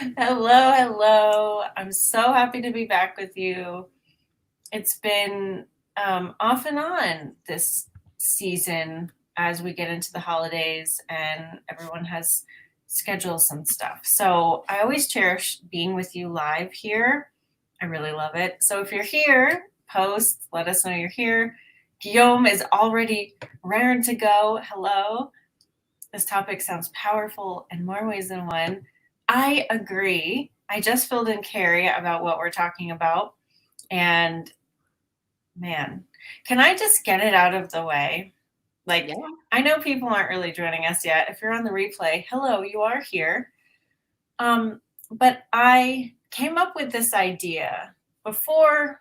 Hello, hello. I'm so happy to be back with you. It's been off and on this season as we get into the holidays and everyone has scheduled some stuff. So I always cherish being with you live here. I really love it. So if you're here, post, let us know you're here. Guillaume is already raring to go. Hello. This topic sounds powerful in more ways than one. I agree. I just filled in Carrie about what we're talking about. And man, can I just get it out of the way? Like, Yeah. I know people aren't really joining us yet. If you're on the replay, hello, you are here. But I came up with this idea before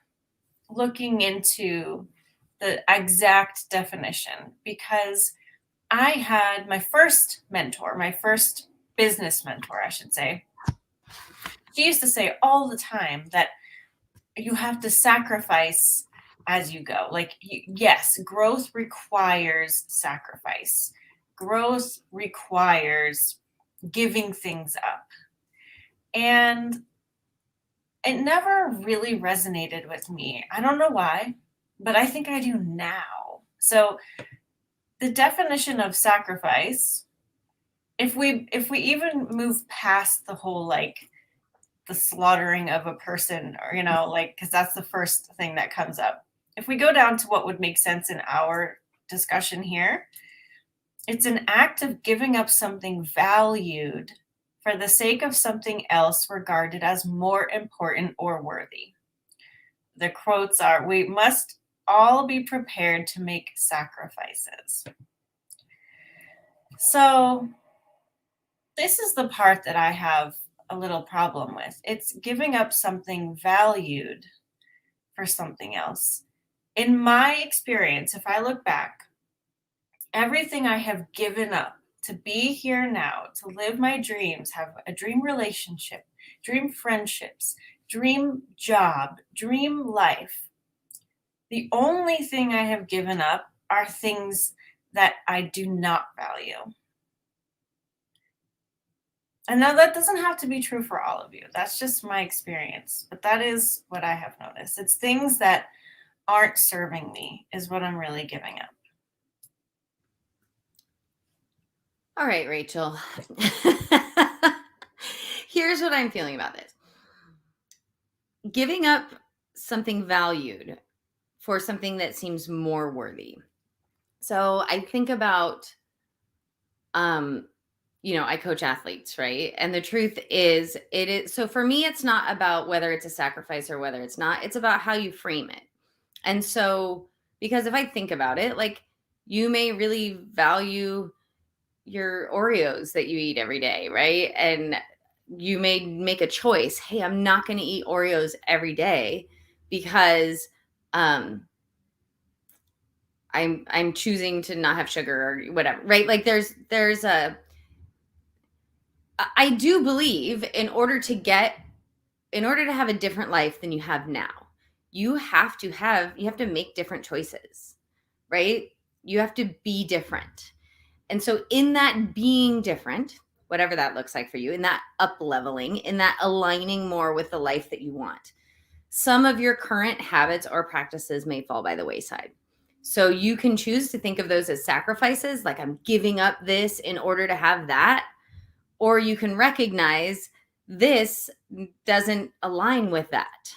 looking into the exact definition because I had my first mentor, my first business mentor, I should say. She used to say all the time that you have to sacrifice as you go. Like, yes, growth requires sacrifice, growth requires giving things up. And it never really resonated with me. I don't know why, but I think I do now. So, the definition of sacrifice, if we even move past the whole like the slaughtering of a person, or like, because that's the first thing that comes up, if we go down to what would make sense in our discussion here, it's an act of giving up something valued for the sake of something else regarded as more important or worthy. The quotes are, we must all be prepared to make sacrifices. So this is the part that I have a little problem with. It's giving up something valued for something else. In my experience, if I look back, everything I have given up to be here now, to live my dreams, have a dream relationship, dream friendships, dream job, dream life, the only thing I have given up are things that I do not value. And now that doesn't have to be true for all of you. That's just my experience. But that is what I have noticed. It's things that aren't serving me is what I'm really giving up. All right, Rachel. Here's what I'm feeling about this. Giving up something valued for something that seems more worthy. So I think about, I coach athletes, right? And the truth is, so for me, it's not about whether it's a sacrifice or whether it's not, it's about how you frame it. And so, because if I think about it, like you may really value your Oreos that you eat every day, right? And you may make a choice. Hey, I'm not going to eat Oreos every day because I'm choosing to not have sugar or whatever, right? Like there's a I do believe in order to have a different life than you have now, you have to make different choices, right? You have to be different. And so in that being different, whatever that looks like for you, in that up leveling, in that aligning more with the life that you want, some of your current habits or practices may fall by the wayside. So you can choose to think of those as sacrifices, like I'm giving up this in order to have that, or you can recognize this doesn't align with that.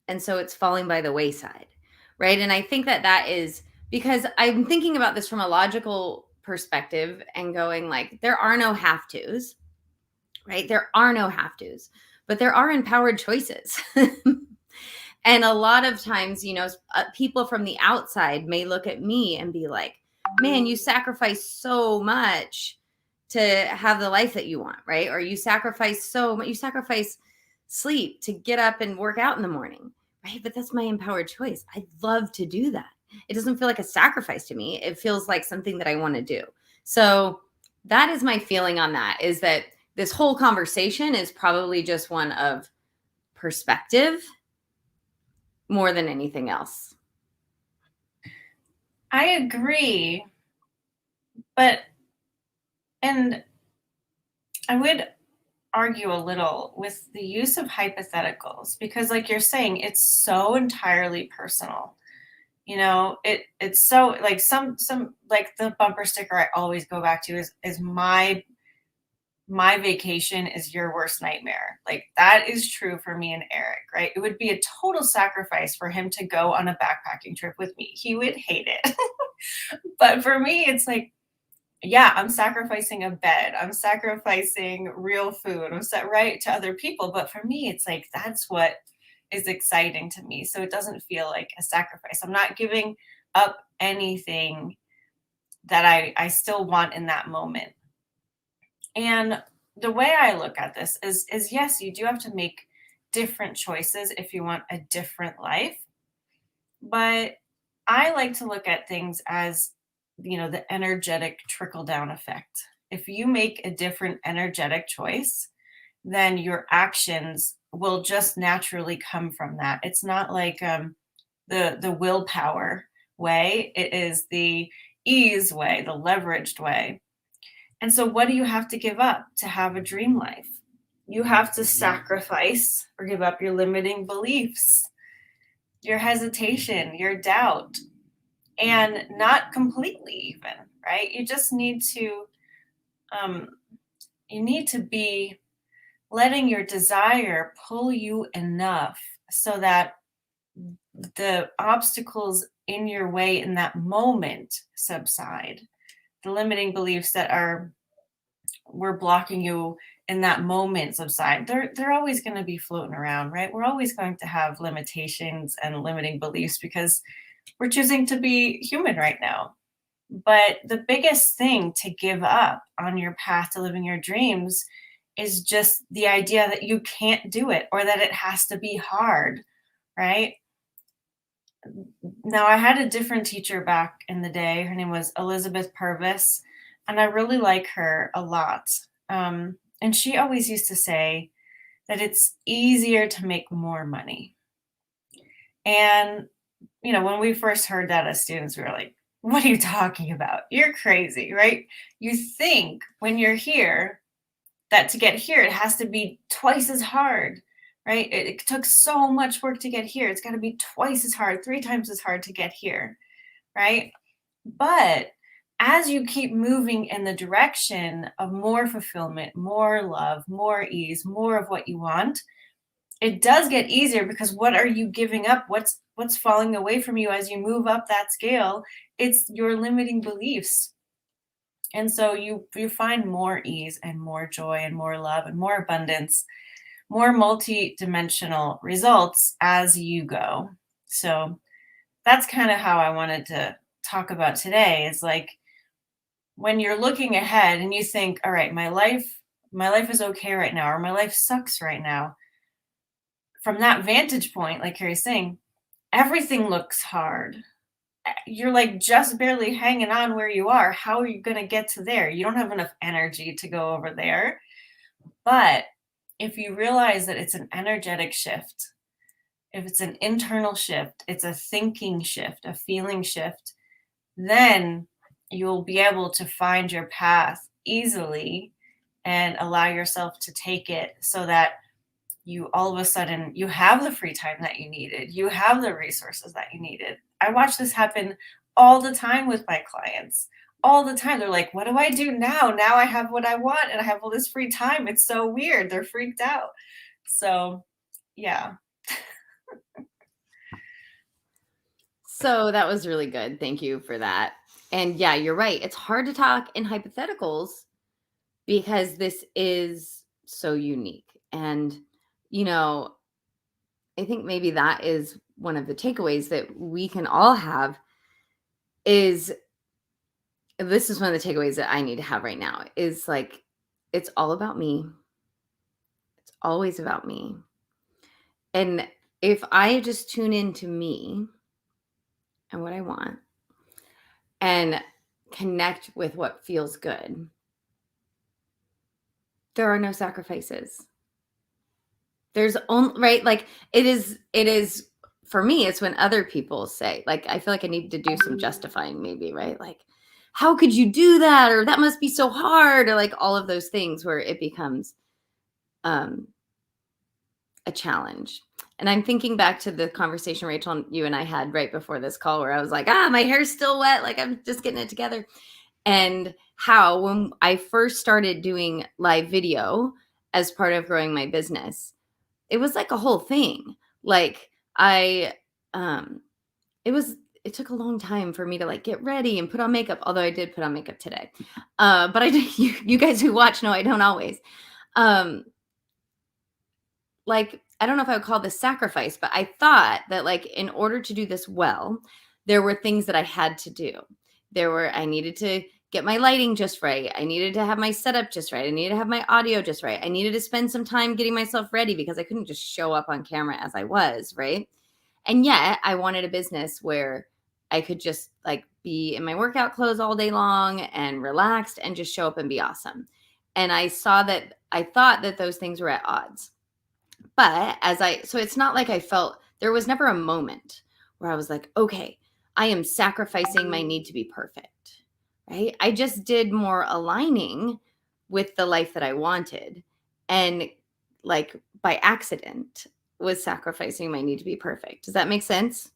And so it's falling by the wayside, right? And I think that is because I'm thinking about this from a logical perspective and going like, there are no have tos, right? There are no have tos, but there are empowered choices. And a lot of times, people from the outside may look at me and be like, man, you sacrifice so much to have the life that you want, right? Or you sacrifice so much, you sacrifice sleep to get up and work out in the morning, right? But that's my empowered choice. I'd love to do that. It doesn't feel like a sacrifice to me. It feels like something that I want to do. So that is my feeling on that, is that this whole conversation is probably just one of perspective more than anything else. I agree, but and I would argue a little with the use of hypotheticals because, like you're saying, it's so entirely personal. It's so like some like the bumper sticker I always go back to is my vacation is your worst nightmare. Like that is true for me and Eric, right? It would be a total sacrifice for him to go on a backpacking trip with me. He would hate it. But for me, it's like, yeah, I'm sacrificing a bed. I'm sacrificing real food. I'm set right to other people. But for me, it's like that's what is exciting to me. So it doesn't feel like a sacrifice. I'm not giving up anything that I still want in that moment. And the way I look at this is yes, you do have to make different choices if you want a different life. But I like to look at things as, the energetic trickle down effect. If you make a different energetic choice, then your actions will just naturally come from that. It's not like the willpower way, it is the ease way, the leveraged way. And so, what do you have to give up to have a dream life? You have to sacrifice or give up your limiting beliefs, your hesitation, your doubt, and not completely even, right? You just need to, be letting your desire pull you enough so that the obstacles in your way in that moment subside. The limiting beliefs that were blocking you in that moment subside. They're always going to be floating around, right? We're always going to have limitations and limiting beliefs because we're choosing to be human right now. But the biggest thing to give up on your path to living your dreams is just the idea that you can't do it or that it has to be hard, right? Now, I had a different teacher back in the day. Her name was Elizabeth Purvis, and I really like her a lot. And she always used to say that it's easier to make more money. And, when we first heard that as students, we were like, what are you talking about? You're crazy, right? You think when you're here that to get here, it has to be twice as hard, right? It took so much work to get here. It's got to be twice as hard, 3 times as hard to get here, right? But as you keep moving in the direction of more fulfillment, more love, more ease, more of what you want, it does get easier because what are you giving up? What's falling away from you as you move up that scale? It's your limiting beliefs. And so you find more ease and more joy and more love and more abundance, more multi-dimensional results as you go. So that's kind of how I wanted to talk about today is like when you're looking ahead and you think, all right, my life is okay right now, or my life sucks right now. From that vantage point, like Carrie's saying, everything looks hard. You're like just barely hanging on where you are. How are you going to get to there? You don't have enough energy to go over there. But if you realize that it's an energetic shift, if it's an internal shift, it's a thinking shift, a feeling shift, then you'll be able to find your path easily and allow yourself to take it so that you all of a sudden you have the free time that you needed. You have the resources that you needed. I watch this happen all the time with my clients. All the time. They're like, what do I do now? Now I have what I want and I have all this free time. It's so weird. They're freaked out. So, yeah. So that was really good. Thank you for that. And yeah, you're right. It's hard to talk in hypotheticals because this is so unique. And, I think maybe that is one of the takeaways that we can all have is this is one of the takeaways that I need to have right now is like, it's all about me. It's always about me. And if I just tune into me and what I want and connect with what feels good, there are no sacrifices. There's only, right? Like it is for me, it's when other people say, like, I feel like I need to do some justifying maybe, right? Like, how could you do that? Or that must be so hard, or like all of those things where it becomes a challenge. And I'm thinking back to the conversation, Rachel, you and I had right before this call, where I was like, my hair's still wet. Like, I'm just getting it together. And how, when I first started doing live video as part of growing my business, it was like a whole thing. Like, um, it took a long time for me to like get ready and put on makeup. Although I did put on makeup today. But I did, you guys who watch know I don't always. Like, I don't know if I would call this sacrifice, but I thought that, like, in order to do this well, there were things that I had to do. I needed to get my lighting just right. I needed to have my setup just right. I needed to have my audio just right. I needed to spend some time getting myself ready because I couldn't just show up on camera as I was, right? And yet I wanted a business where I could just like be in my workout clothes all day long and relaxed and just show up and be awesome. And I thought that those things were at odds. But so it's not like there was never a moment where I was like, okay, I am sacrificing my need to be perfect, right? I just did more aligning with the life that I wanted. And like by accident was sacrificing my need to be perfect. Does that make sense?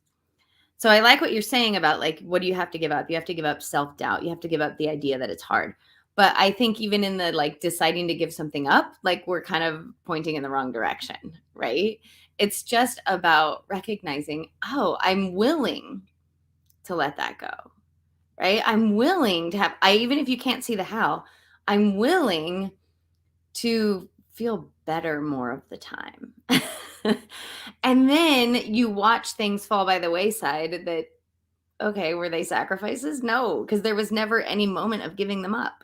So I like what you're saying about like, what do you have to give up? You have to give up self-doubt. You have to give up the idea that it's hard. But I think even in the like deciding to give something up, like we're kind of pointing in the wrong direction, right? It's just about recognizing, I'm willing to let that go, right? I'm willing to even if you can't see the how, I'm willing to feel better more of the time. And then you watch things fall by the wayside that, okay, were they sacrifices? No, because there was never any moment of giving them up.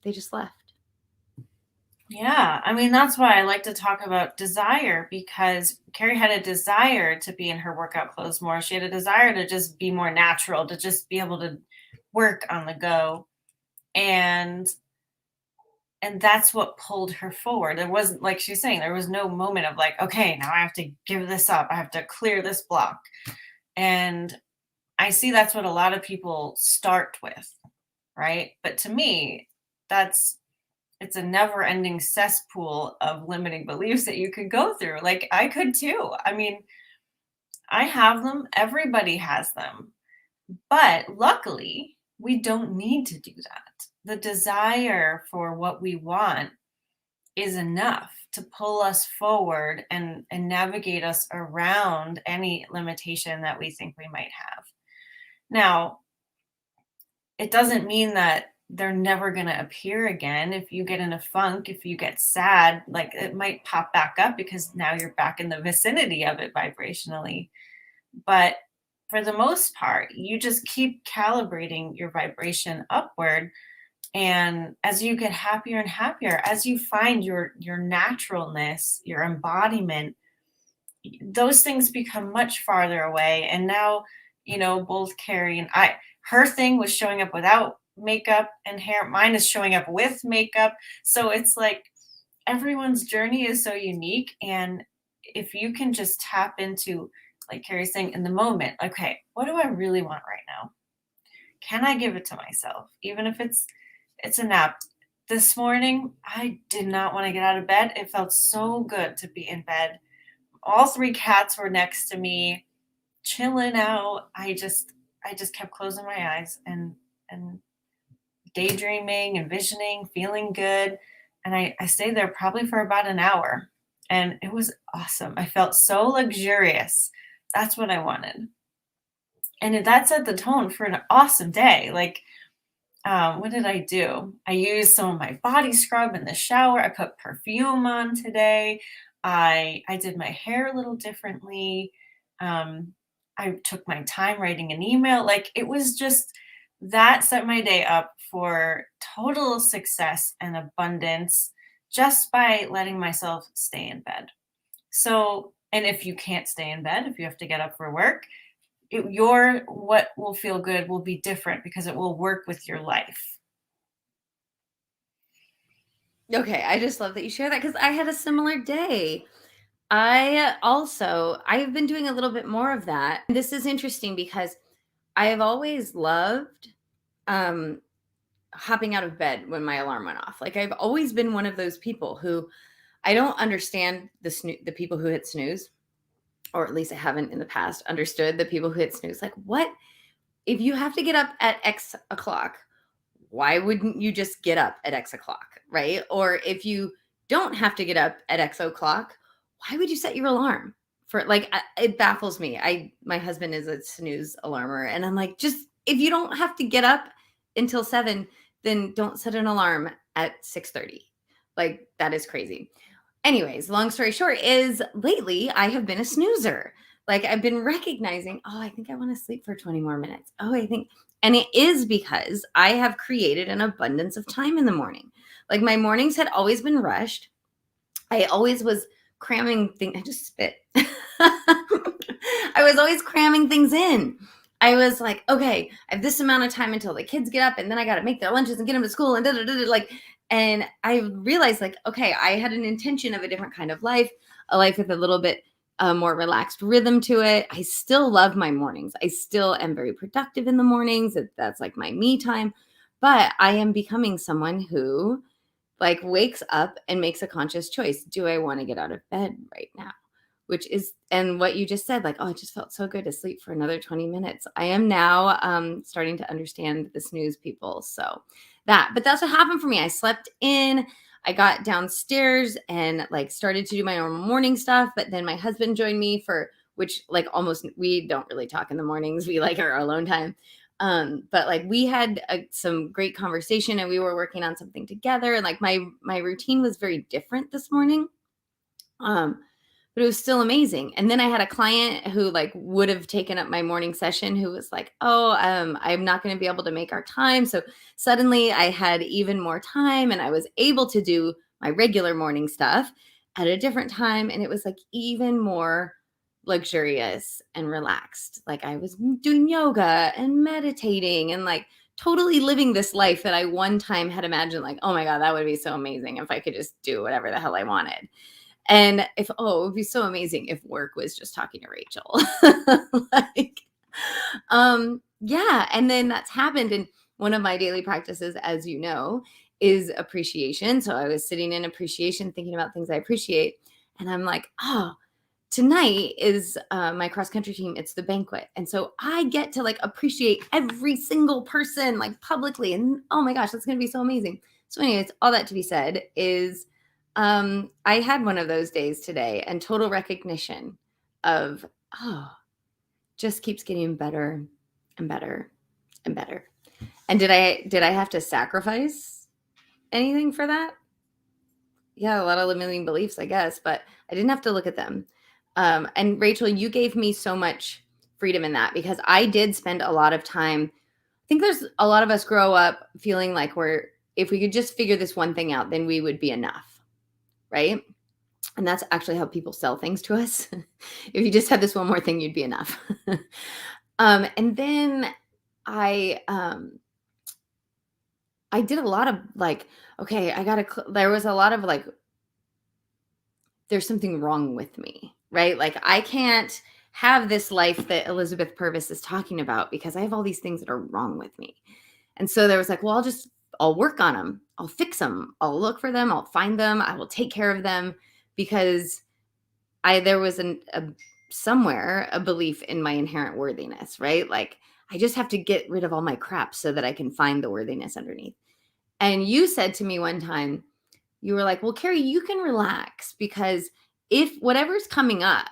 They just left. Yeah, I mean, that's why I like to talk about desire, because Carrie had a desire to be in her workout clothes more. She had a desire to just be more natural, to just be able to work on the go. And that's what pulled her forward. There wasn't, like she's saying, there was no moment of like, okay, now I have to give this up. I have to clear this block. And I see that's what a lot of people start with, right? But to me, it's a never ending cesspool of limiting beliefs that you could go through. Like I could too. I mean, I have them, everybody has them. But luckily, we don't need to do that. The desire for what we want is enough to pull us forward and navigate us around any limitation that we think we might have. Now, it doesn't mean that they're never going to appear again. If you get in a funk, if you get sad, like it might pop back up because now you're back in the vicinity of it vibrationally. But for the most part, you just keep calibrating your vibration upward. And as you get happier and happier, as you find your naturalness, your embodiment, those things become much farther away. And now, both Carrie and her thing was showing up without makeup and hair. Mine is showing up with makeup. So it's like everyone's journey is so unique. And if you can just tap into, like Carrie's saying, in the moment, okay, what do I really want right now? Can I give it to myself? Even if it's a nap. This morning, I did not want to get out of bed. It felt so good to be in bed. All three cats were next to me, chilling out. I just kept closing my eyes and daydreaming, envisioning, feeling good. And I stayed there probably for about an hour. And it was awesome. I felt so luxurious. That's what I wanted. And that set the tone for an awesome day. Like, what did I do? I used some of my body scrub in the shower. I put perfume on today. I did my hair a little differently. I took my time writing an email. Like it was just that set my day up for total success and abundance just by letting myself stay in bed. So, and if you can't stay in bed, if you have to get up for work, what will feel good will be different because it will work with your life. Okay, I just love that you share that because I had a similar day. I've been doing a little bit more of that. This is interesting because I have always loved hopping out of bed when my alarm went off. Like I've always been one of those people who I don't understand the people who hit snooze, or at least I haven't in the past understood the people who hit snooze. Like, what if you have to get up at X o'clock? Why wouldn't you just get up at X o'clock, right? Or if you don't have to get up at X o'clock, why would you set your alarm for? Like, it baffles me. My husband is a snooze alarmer, and I'm like, just if you don't have to get up until 7, then don't set an alarm at 6:30. Like, that is crazy. Anyways, long story short is lately I have been a snoozer. Like, I've been recognizing, oh, I think I want to sleep for 20 more minutes. Oh, I think, and it is because I have created an abundance of time in the morning. Like, my mornings had always been rushed. I always was cramming things. I just spit. I was always cramming things in. I was like, okay, I have this amount of time until the kids get up, and then I got to make their lunches and get them to school, and like, and I realized, like, okay, I had an intention of a different kind of life, a life with a little bit more relaxed rhythm to it. I still love my mornings. I still am very productive in the mornings. That's like my me time. But I am becoming someone who like wakes up and makes a conscious choice. Do I want to get out of bed right now? Which is, and what you just said, like, oh, it just felt so good to sleep for another 20 minutes. I am now starting to understand the snooze people. So but that's what happened for me. I slept in. I got downstairs and like started to do my normal morning stuff. But then my husband joined me which like almost, we don't really talk in the mornings. We like our alone time. But like we had some great conversation and we were working on something together. And like my routine was very different this morning. But it was still amazing. And then I had a client who like would have taken up my morning session who was like, oh, I'm not going to be able to make our time. So suddenly I had even more time and I was able to do my regular morning stuff at a different time. And it was like even more luxurious and relaxed. Like I was doing yoga and meditating and like totally living this life that I one time had imagined, like, oh my God, that would be so amazing if I could just do whatever the hell I wanted. And it would be so amazing if work was just talking to Rachel. Like, yeah. And then that's happened. And one of my daily practices, as you know, is appreciation. So I was sitting in appreciation, thinking about things I appreciate. And I'm like, oh, tonight is my cross country team. It's the banquet. And so I get to like appreciate every single person like publicly. And oh my gosh, that's going to be so amazing. So anyways, all that to be said is, I had one of those days today and total recognition of, oh, just keeps getting better and better and better. And did I have to sacrifice anything for that? Yeah, a lot of limiting beliefs, I guess, but I didn't have to look at them. And Rachel, you gave me so much freedom in that because I did spend a lot of time. I think there's a lot of us grow up feeling like if we could just figure this one thing out, then we would be enough. Right? And that's actually how people sell things to us. If you just had this one more thing, you'd be enough. And then I did a lot of like, okay, there was a lot of like, there's something wrong with me, right? Like I can't have this life that Elizabeth Purvis is talking about because I have all these things that are wrong with me. And so there was like, well, I'll work on them. I'll fix them. I'll look for them. I'll find them. I will take care of them because there was somewhere a belief in my inherent worthiness, right? Like I just have to get rid of all my crap so that I can find the worthiness underneath. And you said to me one time, you were like, well, Carrie, you can relax because if whatever's coming up,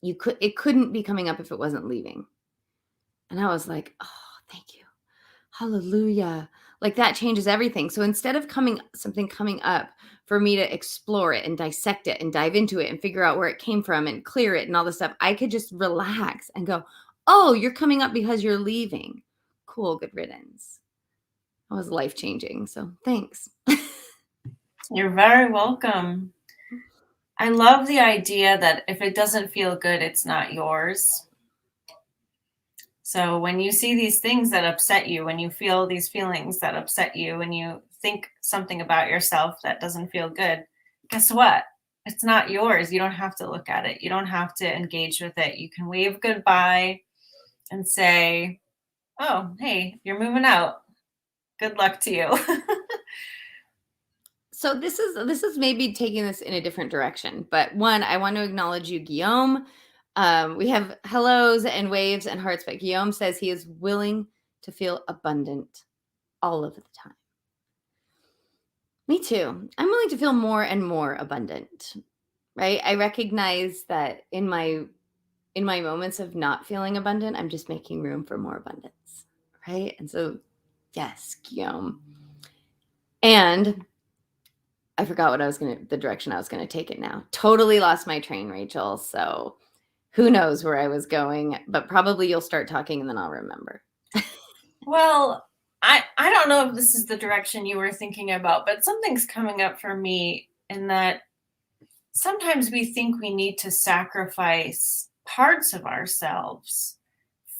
it couldn't be coming up if it wasn't leaving. And I was like, oh, thank you. Hallelujah. Like that changes everything. So instead of something coming up for me to explore it and dissect it and dive into it and figure out where it came from and clear it and all this stuff, I could just relax and go, oh, you're coming up because you're leaving. Cool. Good riddance. That was life-changing. So thanks. You're very welcome. I love the idea that if it doesn't feel good, it's not yours. So when you see these things that upset you, when you feel these feelings that upset you, and you think something about yourself that doesn't feel good, guess what? It's not yours. You don't have to look at it. You don't have to engage with it. You can wave goodbye and say, oh, hey, you're moving out. Good luck to you. So this is maybe taking this in a different direction. But one, I want to acknowledge you, Guillaume. We have hellos and waves and hearts, but Guillaume says he is willing to feel abundant all of the time. Me too. I'm willing to feel more and more abundant, right? I recognize that in my moments of not feeling abundant, I'm just making room for more abundance, right? And so, yes, Guillaume. And I forgot the direction I was going to take it now. Totally lost my train, Rachel. So who knows where I was going, but probably you'll start talking and then I'll remember. Well, I don't know if this is the direction you were thinking about, but something's coming up for me in that sometimes we think we need to sacrifice parts of ourselves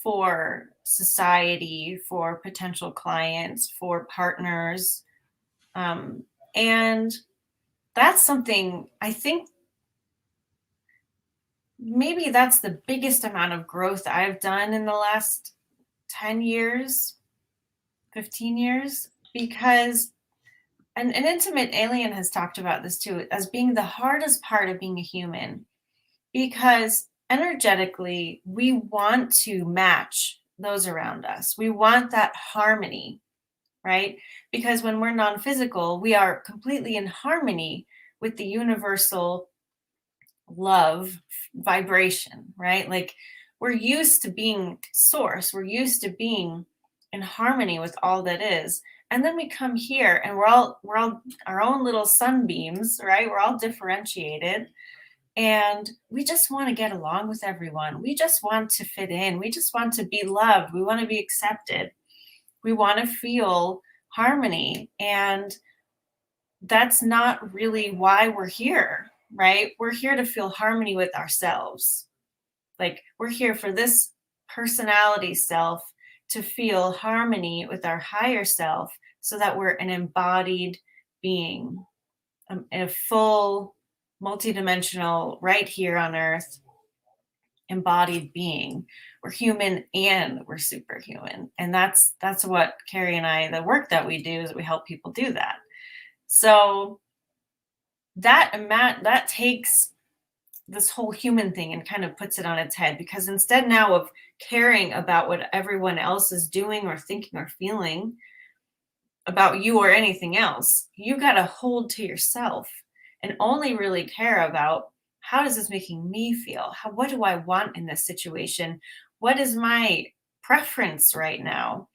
for society, for potential clients, for partners. And that's something I think maybe that's the biggest amount of growth I've done in the last 10 years, 15 years, because an intimate alien has talked about this too as being the hardest part of being a human, because energetically we want to match those around us. We want that harmony, right? Because when we're non-physical, we are completely in harmony with the universal love vibration, right? Like we're used to being source, we're used to being in harmony with all that is. And then we come here and we're all our own little sunbeams, right? We're all differentiated and we just want to get along with everyone. We just want to fit in. We just want to be loved. We want to be accepted. We want to feel harmony. And that's not really why we're here, right? We're here to feel harmony with ourselves. Like we're here for this personality self to feel harmony with our higher self so that we're an embodied being, a full, multidimensional, right here on earth, embodied being. We're human and we're superhuman. And that's what Carrie and I, the work that we do is we help people do that. So that takes this whole human thing and kind of puts it on its head, because instead now of caring about what everyone else is doing or thinking or feeling about you or anything else, you got to hold to yourself and only really care about how is this making me feel? What do I want in this situation? What is my preference right now?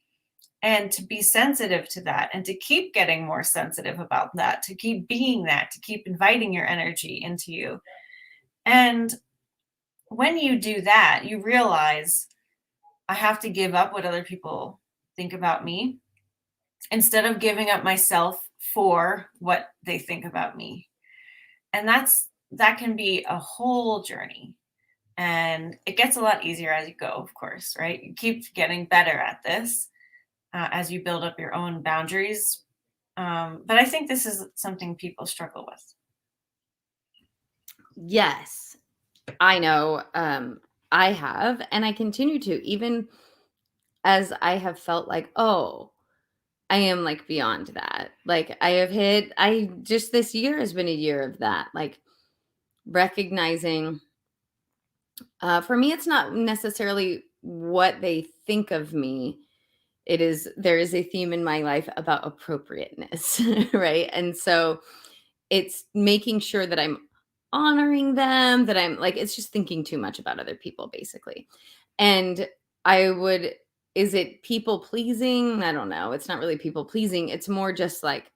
And to be sensitive to that and to keep getting more sensitive about that, to keep being that, to keep inviting your energy into you. And when you do that, you realize I have to give up what other people think about me instead of giving up myself for what they think about me. And that can be a whole journey. And it gets a lot easier as you go, of course, right? You keep getting better at this as you build up your own boundaries. But I think this is something people struggle with. Yes, I know. I have, and I continue to, even as I have felt like, oh, I am like beyond that. Like this year has been a year of that, like recognizing, for me, it's not necessarily what they think of me. There is a theme in my life about appropriateness, right? And so it's making sure that I'm honoring them, that I'm like, it's just thinking too much about other people, basically. And is it people pleasing? I don't know. It's not really people pleasing. It's more just like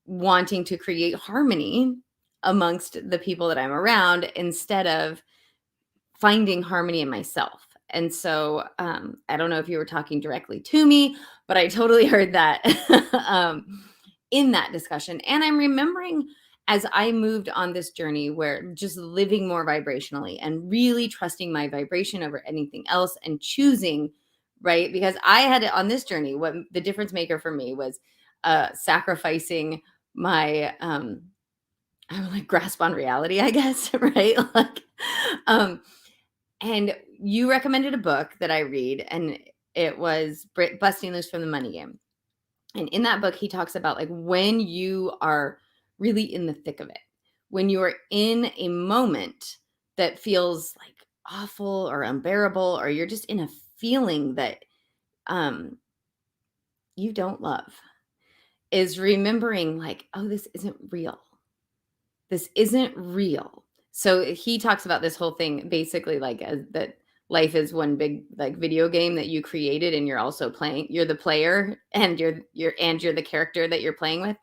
wanting to create harmony amongst the people that I'm around instead of finding harmony in myself. And so I don't know if you were talking directly to me, but I totally heard that in that discussion. And I'm remembering as I moved on this journey where just living more vibrationally and really trusting my vibration over anything else and choosing, right? Because I had it on this journey. What the difference maker for me was sacrificing my, I would like grasp on reality, I guess, right? Like, and you recommended a book that I read, and it was Busting Loose from the Money Game. And in that book, he talks about like when you are really in the thick of it. When you're in a moment that feels like awful or unbearable, or you're just in a feeling that you don't love, is remembering like, oh, this isn't real. This isn't real. So he talks about this whole thing basically like that life is one big like video game that you created, and you're also playing. You're the player, and you're the character that you're playing with.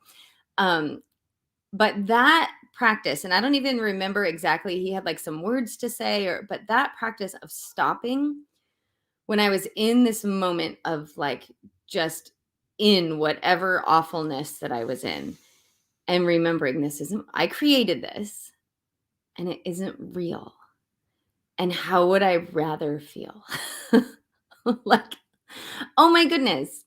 But that practice, and I don't even remember exactly. He had like some words to say, but that practice of stopping when I was in this moment of like just in whatever awfulness that I was in, and remembering this isn't, I created this and it isn't real. And how would I rather feel? Like, oh my goodness,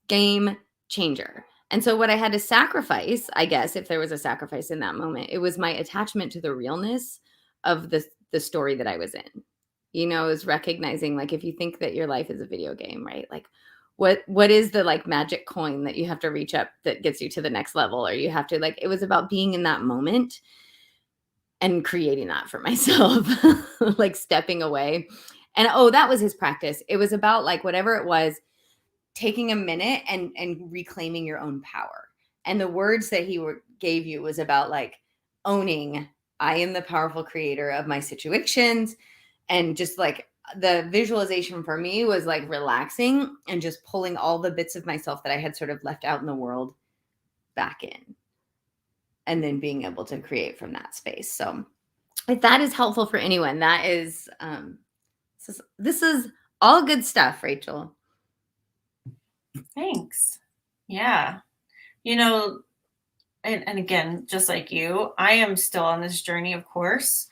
game changer. And so, what I had to sacrifice, I guess, if there was a sacrifice in that moment, it was my attachment to the realness of the story that I was in. You know, is recognizing like if you think that your life is a video game, right? Like, what is the like magic coin that you have to reach up that gets you to the next level, or you have to like? It was about being in that moment and creating that for myself, like stepping away. And oh, that was his practice. It was about like whatever it was, taking a minute and reclaiming your own power. And the words that he gave you was about like owning, I am the powerful creator of my situations. And just like the visualization for me was like relaxing and just pulling all the bits of myself that I had sort of left out in the world back in, and then being able to create from that space. So if that is helpful for anyone, that is this is all good stuff, Rachel. Thanks. Yeah. You know, and again, just like you, I am still on this journey, of course.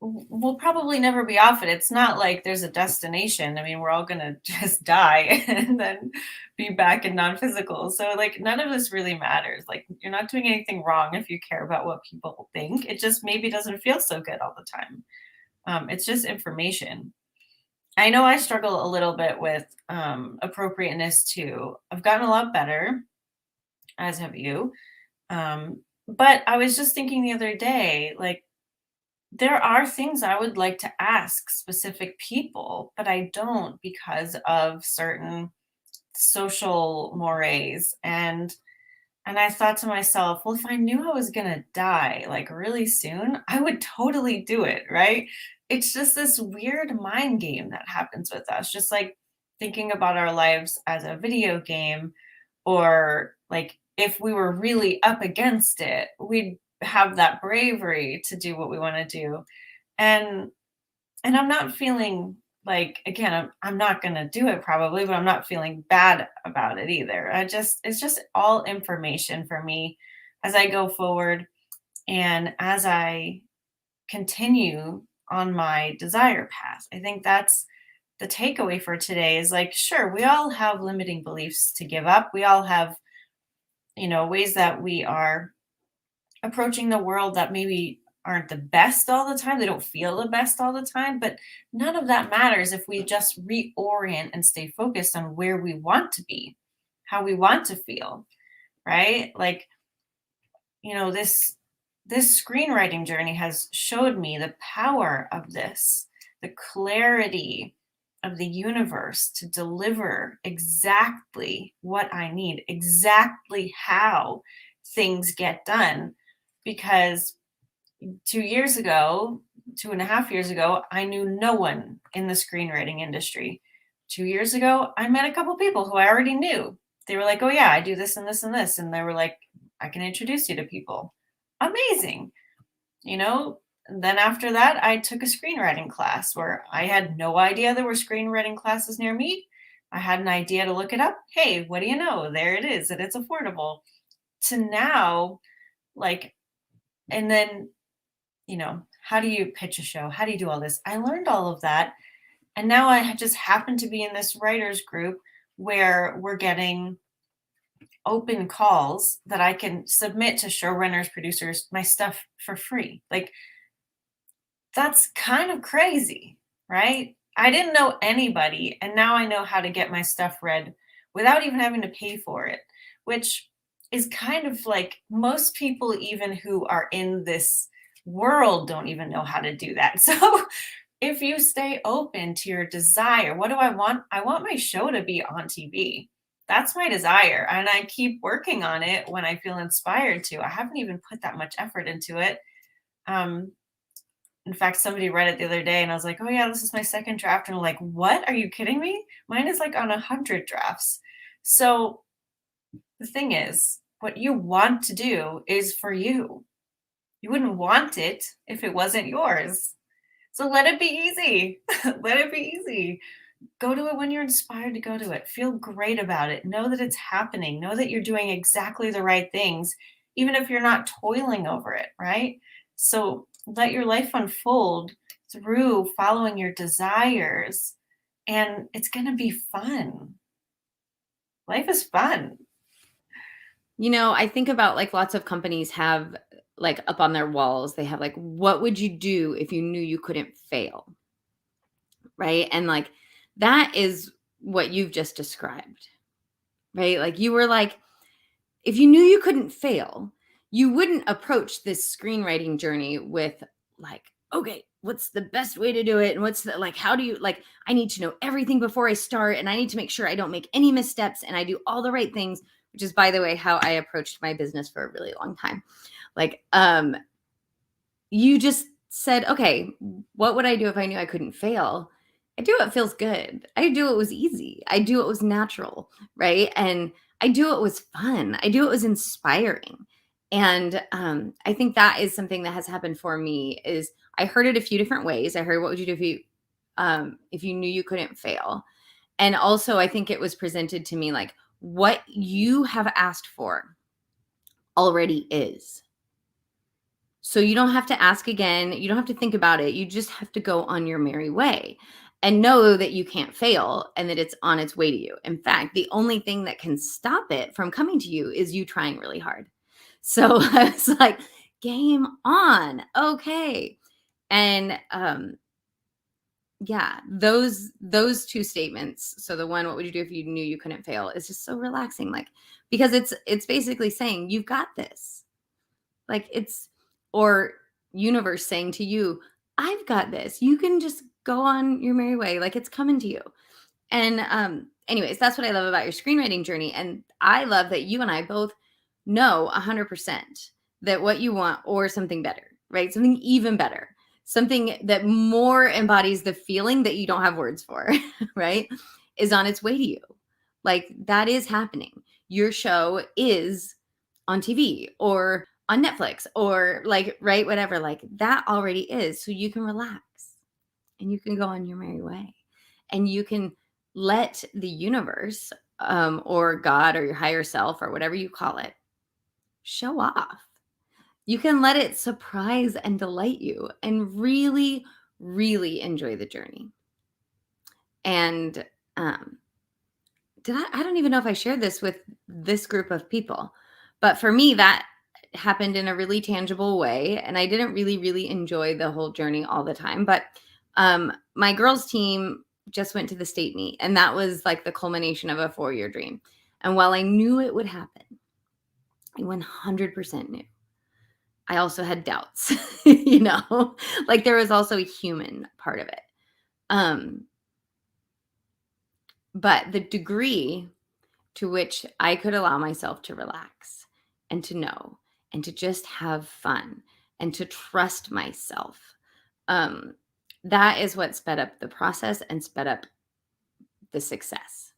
We'll probably never be off it. It's not like there's a destination. I mean, we're all going to just die and then be back in non-physical. So like none of this really matters. Like you're not doing anything wrong if you care about what people think. It just maybe doesn't feel so good all the time. It's just information. I know I struggle a little bit with appropriateness too. I've gotten a lot better, as have you. But I was just thinking the other day, like, there are things I would like to ask specific people, but I don't because of certain social mores. And I thought to myself, well, if I knew I was going to die like really soon, I would totally do it, right? It's just this weird mind game that happens with us, just like thinking about our lives as a video game, or like if we were really up against it, we'd have that bravery to do what we want to do. And I'm not feeling like, again, I'm not going to do it probably, but I'm not feeling bad about it either. It's just all information for me as I go forward and as I continue on my desire path. I think that's the takeaway for today is like, sure, we all have limiting beliefs to give up. We all have, ways that we are approaching the world that maybe aren't the best all the time. They don't feel the best all the time, but none of that matters if we just reorient and stay focused on where we want to be, how we want to feel, right? Like, this screenwriting journey has showed me the power of this, the clarity of the universe to deliver exactly what I need, exactly how things get done. Because 2 years ago, 2.5 years ago, I knew no one in the screenwriting industry. 2 years ago, I met a couple people who I already knew. They were like, oh, yeah, I do this and this and this. And they were like, I can introduce you to people. Amazing. And then after that, I took a screenwriting class where I had no idea there were screenwriting classes near me. I had an idea to look it up. Hey, what do you know? There it is, and it's affordable. To now, like, and then, how do you pitch a show? How do you do all this? I learned all of that. And now I just happen to be in this writers group where we're getting open calls that I can submit to showrunners, producers, my stuff for free. Like, that's kind of crazy, right? I didn't know anybody, and now I know how to get my stuff read without even having to pay for it, which is kind of like most people, even who are in this world, don't even know how to do that. So if you stay open to your desire, what do I want? I want my show to be on TV. That's my desire. And I keep working on it when I feel inspired to. I haven't even put that much effort into it. Um, in fact, somebody read it the other day and I was like, oh, yeah, this is my second draft. And I'm like, what? Are you kidding me? Mine is like on 100 drafts. So the thing is, what you want to do is for you. You wouldn't want it if it wasn't yours. So let it be easy. Let it be easy. Go to it when you're inspired to go to it. Feel great about it. Know that it's happening. Know that you're doing exactly the right things, even if you're not toiling over it, right? So let your life unfold through following your desires, and it's going to be fun. Life is fun. You know, I think about like lots of companies have like up on their walls, they have like, what would you do if you knew you couldn't fail? Right. And like that is what you've just described, right? Like you were like, if you knew you couldn't fail, you wouldn't approach this screenwriting journey with like, okay, what's the best way to do it? And what's the like, how do you like, I need to know everything before I start and I need to make sure I don't make any missteps and I do all the right things, which is, by the way, how I approached my business for a really long time. Like, you just said, okay, what would I do if I knew I couldn't fail? I do what feels good. I do what was easy. I do what was natural, right? And I do what was fun. I do what was inspiring. And I think that is something that has happened for me. Is I heard it a few different ways. I heard, what would you do if you knew you couldn't fail? And also, I think it was presented to me like what you have asked for already is. So you don't have to ask again. You don't have to think about it. You just have to go on your merry way and know that you can't fail and that it's on its way to you. In fact, the only thing that can stop it from coming to you is you trying really hard. So I was like, game on. Okay. And yeah, those two statements. So the one, what would you do if you knew you couldn't fail, is just so relaxing. Like, because it's basically saying you've got this. Like it's, or universe saying to you, I've got this. You can just go on your merry way. Like it's coming to you. And anyways, that's what I love about your screenwriting journey. And I love that you and I both know 100% that what you want, or something better, right? Something even better, something that more embodies the feeling that you don't have words for, right? Is on its way to you. Like that is happening. Your show is on TV or on Netflix or like, right, whatever, like that already is. So you can relax and you can go on your merry way and you can let the universe or God or your higher self or whatever you call it show off. You can let it surprise and delight you and really, really enjoy the journey. And I don't even know if I shared this with this group of people, but for me, that happened in a really tangible way. And I didn't really, really enjoy the whole journey all the time. But my girls' team just went to the state meet, and that was like the culmination of a 4-year dream. And while I knew it would happen, I 100% knew. I also had doubts, you know, like there was also a human part of it. But the degree to which I could allow myself to relax and to know and to just have fun and to trust myself, that is what sped up the process and sped up the success.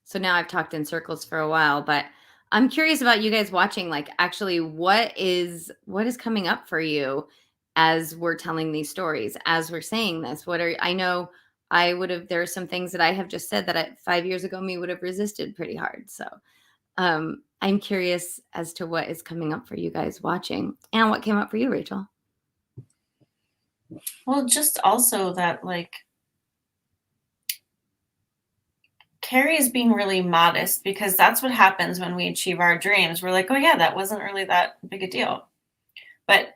So now I've talked in circles for a while, but I'm curious about you guys watching, like actually what is coming up for you as we're telling these stories, as we're saying this? I know there are some things that I have just said that 5 years ago me would have resisted pretty hard. So I'm curious as to what is coming up for you guys watching, and what came up for you, Rachel. Well, just also that like Carrie is being really modest, because that's what happens when we achieve our dreams. We're like, oh yeah, that wasn't really that big a deal. But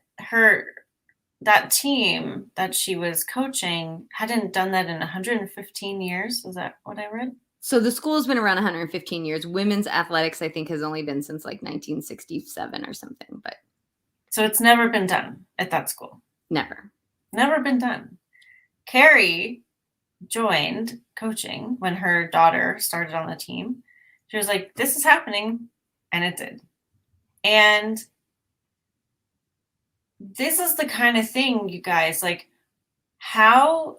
that team that she was coaching hadn't done that in 115 years. Is that what I read? So the school has been around 115 years. Women's athletics, I think, has only been since like 1967 or something, but So it's never been done at that school. never. Never been done. Carrie joined coaching when her daughter started on the team. She was like, this is happening. And it did. And this is the kind of thing, you guys, like, how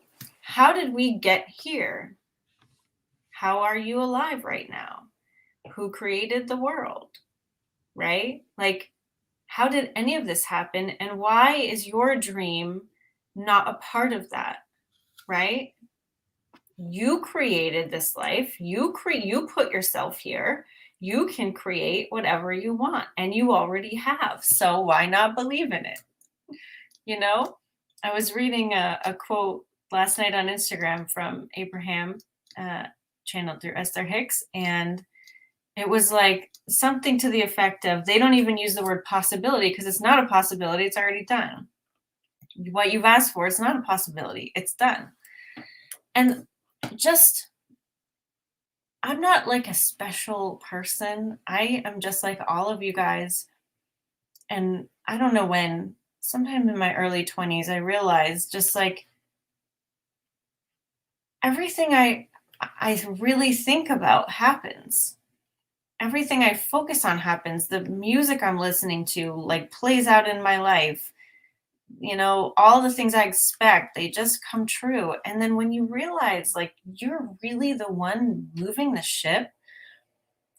did we get here? How are you alive right now? Who created the world? Right? Like, how did any of this happen? And why is your dream not a part of that? Right? You created this life. You put yourself here. You can create whatever you want, and you already have. So why not believe in it? You know, I was reading a quote last night on Instagram from Abraham, channeled through Esther Hicks, and it was like something to the effect of, they don't even use the word possibility because it's not a possibility. It's already done. What you've asked for is not a possibility. It's done. And just, I'm not like a special person. I am just like all of you guys. And I don't know when, sometime in my early 20s, I realized just like everything I really think about happens. Everything I focus on happens. The music I'm listening to like plays out in my life. You know, all the things I expect, they just come true. And then when you realize like you're really the one moving the ship,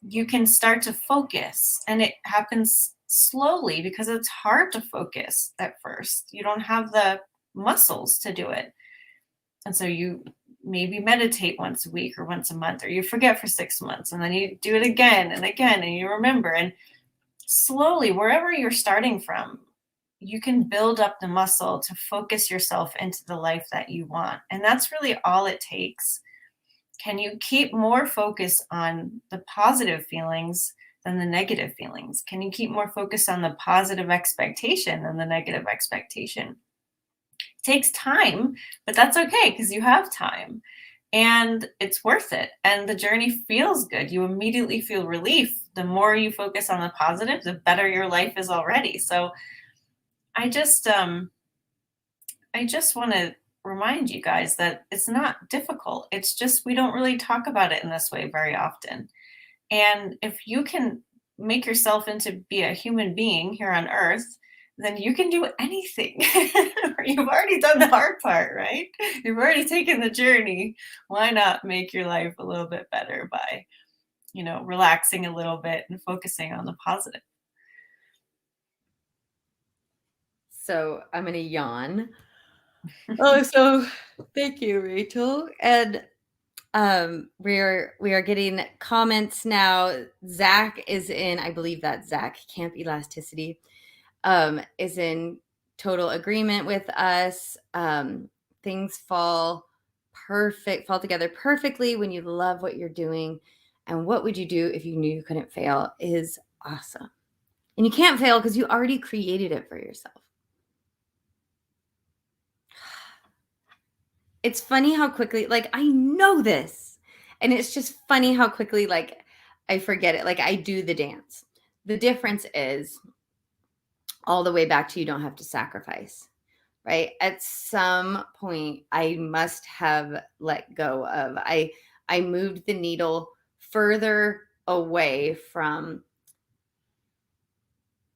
you can start to focus. And it happens slowly because it's hard to focus at first. You don't have the muscles to do it. And so you maybe meditate once a week or once a month, or you forget for 6 months, and then you do it again and again, and you remember. And slowly, wherever you're starting from, you can build up the muscle to focus yourself into the life that you want. And that's really all it takes. Can you keep more focus on the positive feelings than the negative feelings? Can you keep more focus on the positive expectation than the negative expectation? It takes time, but that's okay because you have time and it's worth it. And the journey feels good. You immediately feel relief. The more you focus on the positive, the better your life is already. So I just want to remind you guys that it's not difficult. It's just we don't really talk about it in this way very often. And if you can make yourself into be a human being here on earth, then you can do anything. You've already done the hard part, right? You've already taken the journey. Why not make your life a little bit better by, you know, relaxing a little bit and focusing on the positive? So I'm going to yawn. Oh, so thank you, Rachel. And we are getting comments now. Zach is in, I believe that Zach Camp Elasticity is in total agreement with us. Things fall together perfectly when you love what you're doing. And what would you do if you knew you couldn't fail is awesome. And you can't fail because you already created it for yourself. It's funny how quickly, like, I know this. And it's just funny how quickly, like, I forget it. Like, I do the dance. The difference is all the way back to you don't have to sacrifice, right? At some point, I must have let go of. I moved the needle further away from,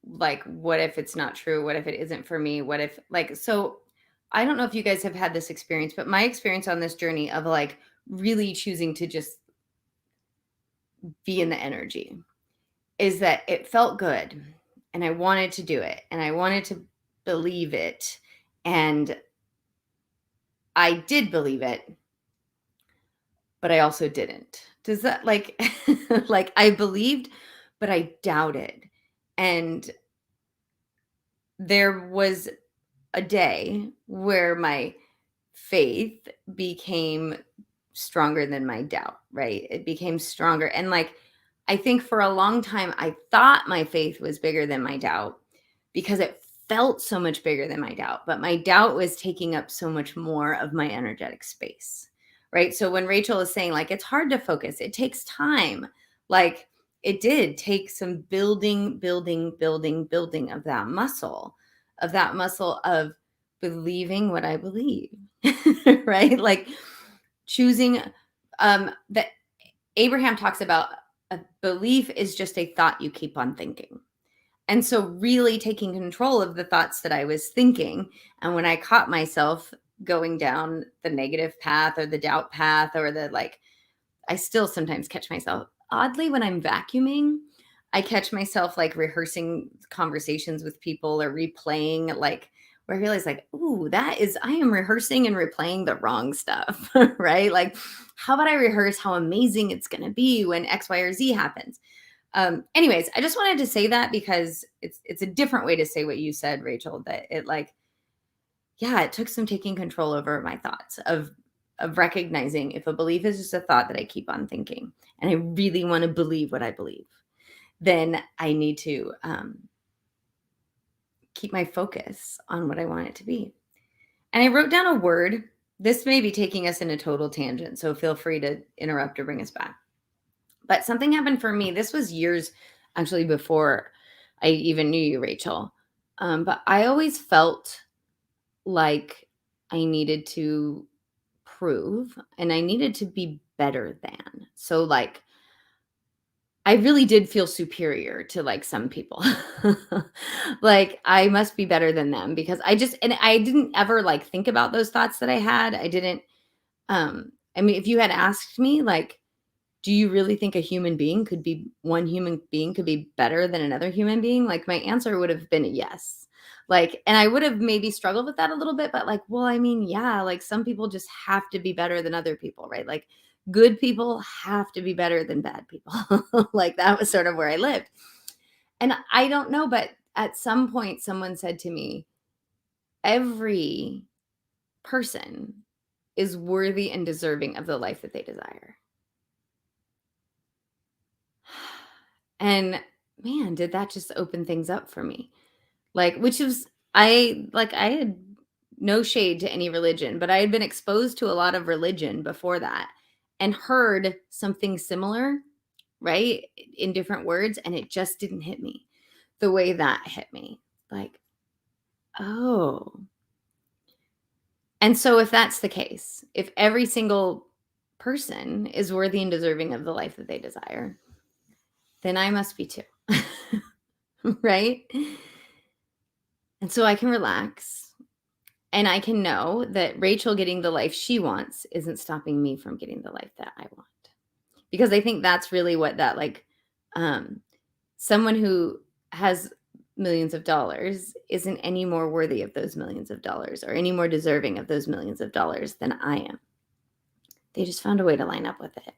like, what if it's not true? What if it isn't for me? What if, like, so I don't know if you guys have had this experience, but my experience on this journey of like really choosing to just be in the energy is that it felt good and I wanted to do it and I wanted to believe it. And I did believe it, but I also didn't. Does that like, like I believed, but I doubted. And there was a day where my faith became stronger than my doubt, right? It became stronger. And like, I think for a long time, I thought my faith was bigger than my doubt because it felt so much bigger than my doubt. But my doubt was taking up so much more of my energetic space, right? So when Rachel is saying like, it's hard to focus, it takes time. Like it did take some building of that muscle, of believing what I believe, right? Like choosing, that Abraham talks about a belief is just a thought you keep on thinking. And so really taking control of the thoughts that I was thinking. And when I caught myself going down the negative path or the doubt path or the like, I still sometimes catch myself oddly when I'm vacuuming. I catch myself like rehearsing conversations with people or replaying, like where I realize like, ooh, I am rehearsing and replaying the wrong stuff, right? Like, how about I rehearse how amazing it's going to be when X, Y, or Z happens? Anyways, I just wanted to say that because it's a different way to say what you said, Rachel, that it like, yeah, it took some taking control over my thoughts of recognizing if a belief is just a thought that I keep on thinking and I really want to believe what I believe, then I need to keep my focus on what I want it to be. And I wrote down a word. This may be taking us in a total tangent, so feel free to interrupt or bring us back. But something happened for me. This was years actually before I even knew you, Rachel. But I always felt like I needed to prove and I needed to be better than. So like I really did feel superior to like some people. Like I must be better than them because and I didn't ever like think about those thoughts that I had. I didn't I mean if you had asked me like do you really think one human being could be better than another human being? Like my answer would have been a yes. Like, and I would have maybe struggled with that a little bit, but like, well, I mean, yeah, like some people just have to be better than other people, right? Like good people have to be better than bad people. Like that was sort of where I lived. And I don't know, but at some point someone said to me, every person is worthy and deserving of the life that they desire. And man, did that just open things up for me. Like, which was, I had no shade to any religion, but I had been exposed to a lot of religion before that and heard something similar, right? In different words. And it just didn't hit me the way that hit me. Like, oh. And so if that's the case, if every single person is worthy and deserving of the life that they desire, then I must be too. Right? And so I can relax and I can know that Rachel getting the life she wants isn't stopping me from getting the life that I want. Because I think that's really what that like someone who has millions of dollars isn't any more worthy of those millions of dollars or any more deserving of those millions of dollars than I am. They just found a way to line up with it.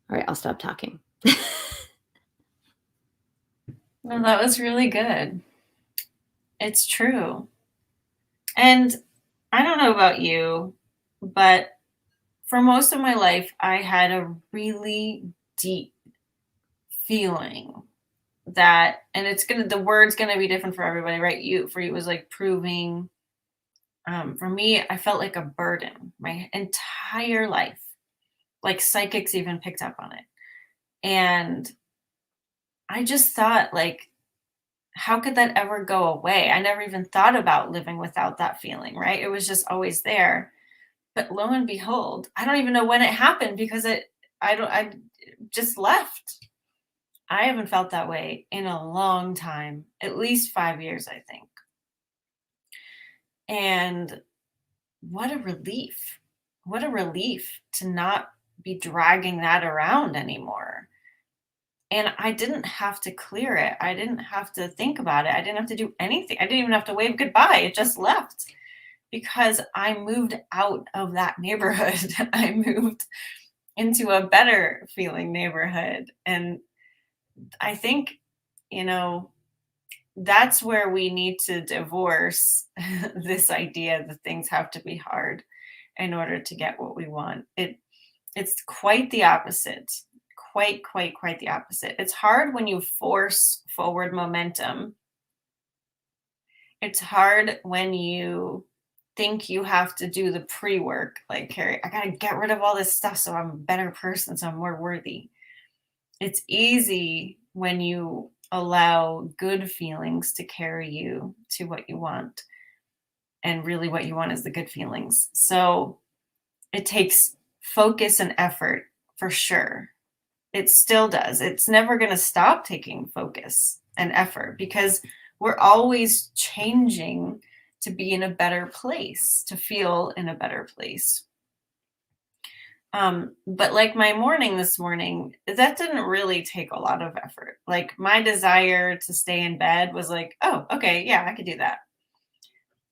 All right, I'll stop talking. No, that was really good. It's true. And I don't know about you, but for most of my life, I had a really deep feeling that, and the word's gonna be different for everybody, right? For you, it was like proving. For me, I felt like a burden my entire life. Like psychics even picked up on it. And I just thought, like, how could that ever go away? I never even thought about living without that feeling, right? It was just always there. But lo and behold, I don't even know when it happened because I just left. I haven't felt that way in a long time, at least 5 years, I think. And what a relief. What a relief to not be dragging that around anymore. And I didn't have to clear it. I didn't have to think about it. I didn't have to do anything. I didn't even have to wave goodbye. It just left because I moved out of that neighborhood. I moved into a better feeling neighborhood. And I think, you know, that's where we need to divorce this idea that things have to be hard in order to get what we want. It's quite the opposite. Quite the opposite. It's hard when you force forward momentum. It's hard when you think you have to do the pre-work, like, Carrie, I gotta get rid of all this stuff so I'm a better person, so I'm more worthy. It's easy when you allow good feelings to carry you to what you want. And really what you want is the good feelings. So it takes focus and effort for sure. It still does. It's never going to stop taking focus and effort because we're always changing to be in a better place, to feel in a better place. But like my morning this morning, that didn't really take a lot of effort. Like my desire to stay in bed was like, oh, okay, yeah, I could do that.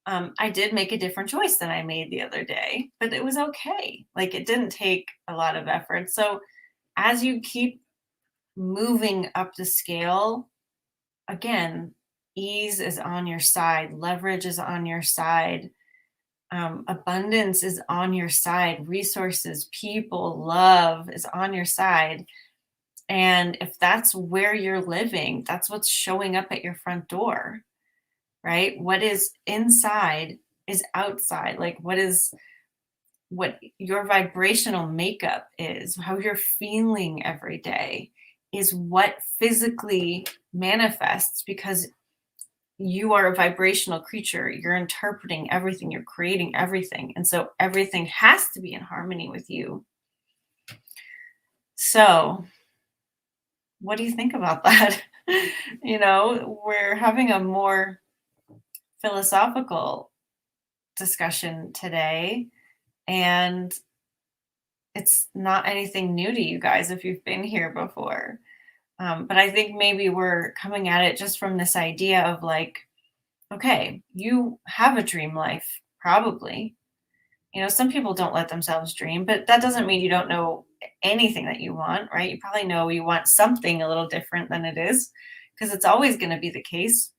I did make a different choice than I made the other day, but it was okay. Like it didn't take a lot of effort. So as you keep moving up the scale, again, ease is on your side, leverage is on your side, abundance is on your side, resources, people, love is on your side. And if that's where you're living, that's what's showing up at your front door, right? What is inside is outside. Like what your vibrational makeup is, how you're feeling every day is what physically manifests because you are a vibrational creature. You're interpreting everything, you're creating everything. And so everything has to be in harmony with you. So, what do you think about that? We're having a more philosophical discussion today, and it's not anything new to you guys if you've been here before. But I think maybe we're coming at it just from this idea of like, okay, you have a dream life, probably. Some people don't let themselves dream, but that doesn't mean you don't know anything that you want, right? You probably know you want something a little different than it is, because it's always going to be the case.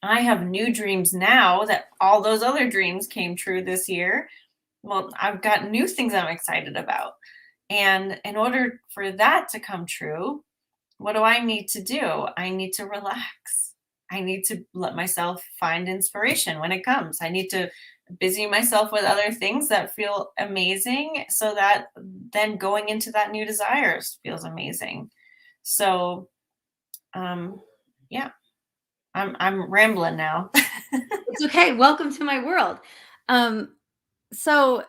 I have new dreams now that all those other dreams came true this year. Well, I've got new things I'm excited about. And in order for that to come true, what do I need to do? I need to relax. I need to let myself find inspiration when it comes. I need to busy myself with other things that feel amazing so that then going into that new desires feels amazing. So, yeah, I'm rambling now. It's okay. Welcome to my world. So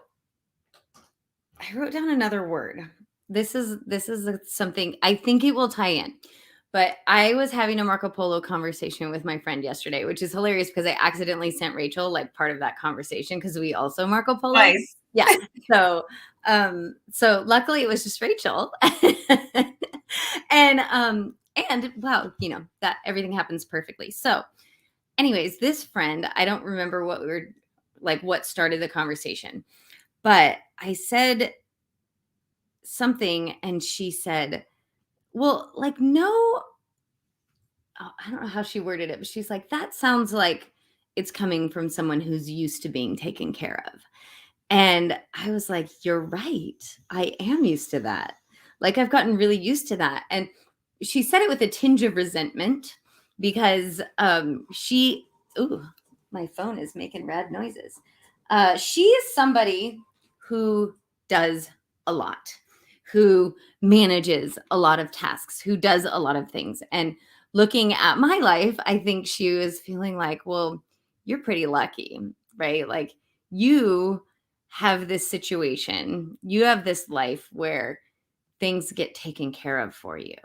I wrote down another word. This is something I think it will tie in. But I was having a Marco Polo conversation with my friend yesterday, which is hilarious because I accidentally sent Rachel like part of that conversation because we also Marco Polo. Nice. Yeah. So luckily it was just Rachel. And wow, that everything happens perfectly. So anyways, this friend, I don't remember what started the conversation, but I said something and she said, well, like, no, I don't know how she worded it, but she's like, that sounds like it's coming from someone who's used to being taken care of. And I was like, you're right. I am used to that. Like, I've gotten really used to that. And she said it with a tinge of resentment because ooh, my phone is making rad noises. She is somebody who does a lot, who manages a lot of tasks, who does a lot of things. And looking at my life, I think she was feeling like, well, you're pretty lucky, right? Like you have this situation, you have this life where things get taken care of for you.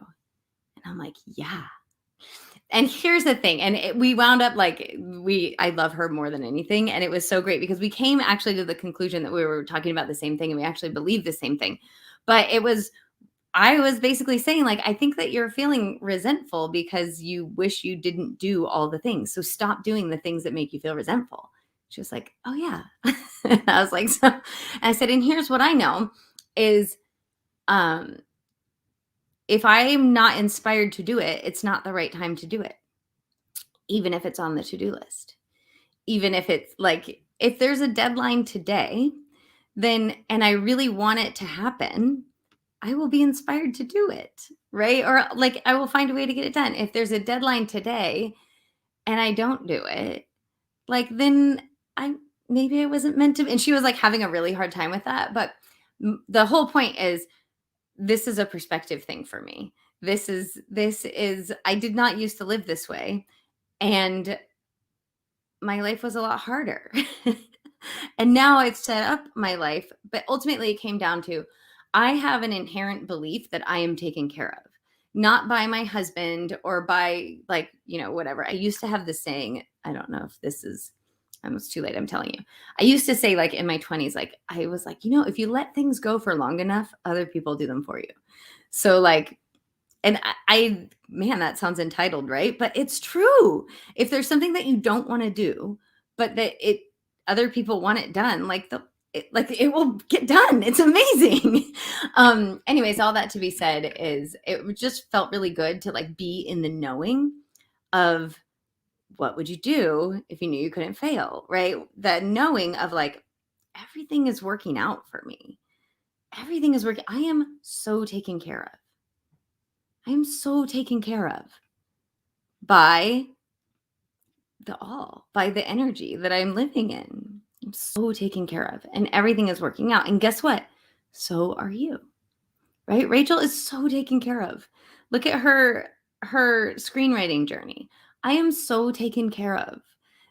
And I'm like, yeah. And here's the thing. And we wound up like, I love her more than anything. And it was so great because we came actually to the conclusion that we were talking about the same thing and we actually believe the same thing. But I was basically saying, like, I think that you're feeling resentful because you wish you didn't do all the things. So stop doing the things that make you feel resentful. She was like, oh, yeah. And I was like, so, and I said, and here's what I know is if I'm not inspired to do it, it's not the right time to do it. Even if it's on the to-do list. Even if it's like, if there's a deadline today, then, and I really want it to happen, I will be inspired to do it, right? Or like I will find a way to get it done. If there's a deadline today and I don't do it, like then maybe I wasn't meant to. And she was like having a really hard time with that. But the whole point is, this is a perspective thing for me. This is, I did not used to live this way. And my life was a lot harder. And now I've set up my life. But ultimately, it came down to, I have an inherent belief that I am taken care of, not by my husband or by, like, whatever. I used to have this saying, I don't know if this is, it's too late, I'm telling you. I used to say, like, in my 20s, like, I was like, if you let things go for long enough, other people do them for you. So, like, and man, that sounds entitled, right? But it's true. If there's something that you don't want to do, but that other people want it done, like it will get done. It's amazing. Anyways, all that to be said is, it just felt really good to like be in the knowing of, what would you do if you knew you couldn't fail, right? That knowing of like, everything is working out for me. Everything is working. I am so taken care of. I am so taken care of by by the energy that I'm living in. I'm so taken care of, and everything is working out. And guess what? So are you, right? Rachel is so taken care of. Look at her screenwriting journey. I am so taken care of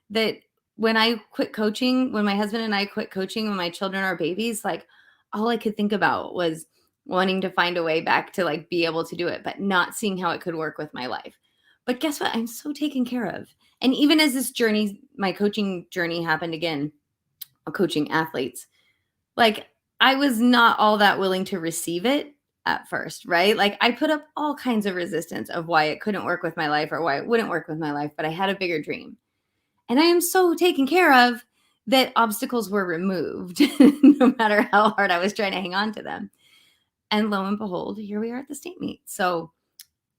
that when I quit coaching, when my husband and I quit coaching, when my children are babies, like, all I could think about was wanting to find a way back to like be able to do it, but not seeing how it could work with my life. But guess what? I'm so taken care of. And even as this journey, my coaching journey happened again, coaching athletes, like, I was not all that willing to receive it at first, right? Like, I put up all kinds of resistance of why it couldn't work with my life or why it wouldn't work with my life, but I had a bigger dream. And I am so taken care of that obstacles were removed, no matter how hard I was trying to hang on to them. And lo and behold, here we are at the state meet. So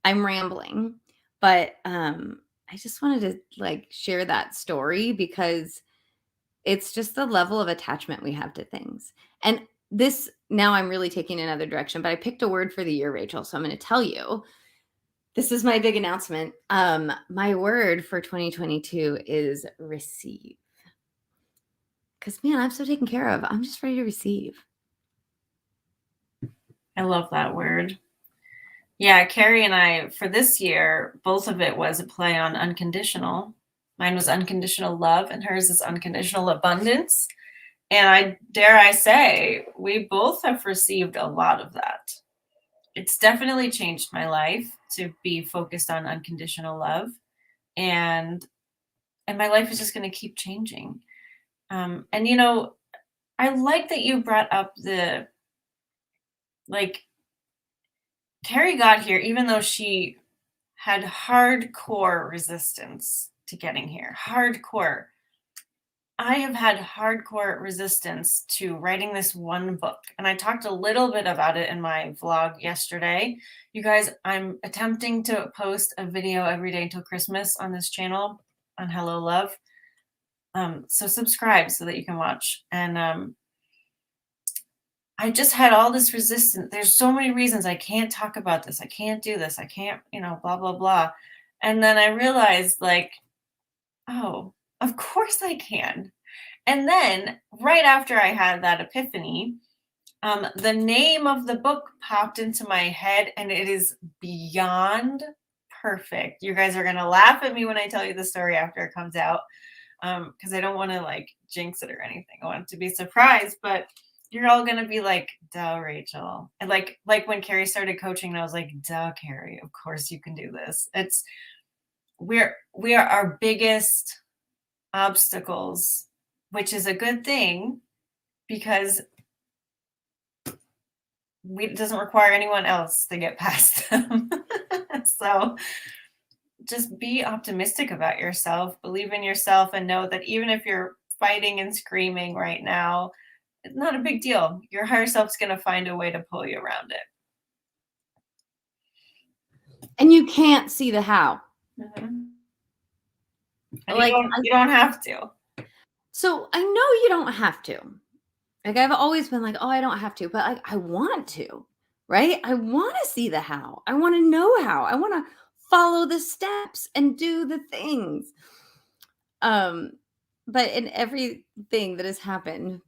I'm rambling, but I just wanted to like share that story, because it's just the level of attachment we have to things. And this, now I'm really taking another direction, but I picked a word for the year, Rachel. So I'm going to tell you, this is my big announcement. My word for 2022 is receive. Because, man, I'm so taken care of. I'm just ready to receive. I love that word. Yeah, Carrie and I, for this year, both of it was a play on unconditional. Mine was unconditional love, and hers is unconditional abundance. And dare I say, we both have received a lot of that. It's definitely changed my life to be focused on unconditional love. And my life is just going to keep changing. And, I like that you brought up Carrie got here, even though she had hardcore resistance to getting here. Hardcore. I have had hardcore resistance to writing this one book. And I talked a little bit about it in my vlog yesterday. You guys, I'm attempting to post a video every day until Christmas on this channel on Hello Love. So subscribe so that you can watch. And I just had all this resistance. There's so many reasons I can't talk about this. I can't do this. I can't, blah, blah, blah. And then I realized, like, oh, of course I can. And then right after I had that epiphany, the name of the book popped into my head, and it is beyond perfect. You guys are going to laugh at me when I tell you the story after it comes out, because I don't want to like jinx it or anything. I want it to be a surprise, but you're all going to be like, duh, Rachel. And like when Carrie started coaching, and I was like, duh, Carrie, of course you can do this. We are our biggest obstacles, which is a good thing, because it doesn't require anyone else to get past them. So just be optimistic about yourself, believe in yourself, and know that even if you're fighting and screaming right now, it's not a big deal. Your higher self's going to find a way to pull you around it. And you can't see the how. Mm-hmm. And like, you don't have to. So I know you don't have to. Like, I've always been like, oh, I don't have to, but like, I want to, right? I want to see the how. I want to know how. I want to follow the steps and do the things. but in everything that has happened,